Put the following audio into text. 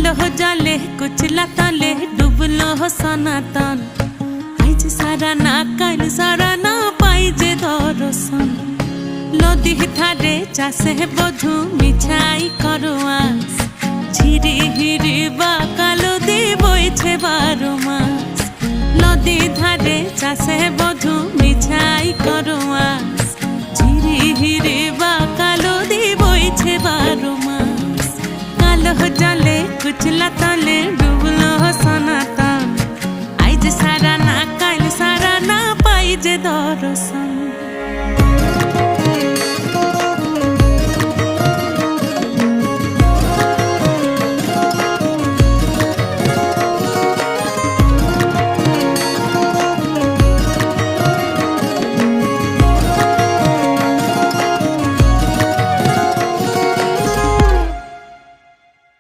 কালো জলে কুচলা তলে ডুবলো সনাতন আইজ সারা না কাল সারা না পাই যে দর্শন নদী ধারে চাষে বধু মিছাই করোয়াস ঝিরি হিরি বা কালো দি বইছে 12 মাস নদী ধারে চাষে বধু মিছাই করোয়াস ঝিরি হিরি বা কালো দি বইছে 12 মাস কালো জলে কুচলা তলে ডুবলো সনাতন আইজ সারা না কাল সারা না পাই যে দর্শন।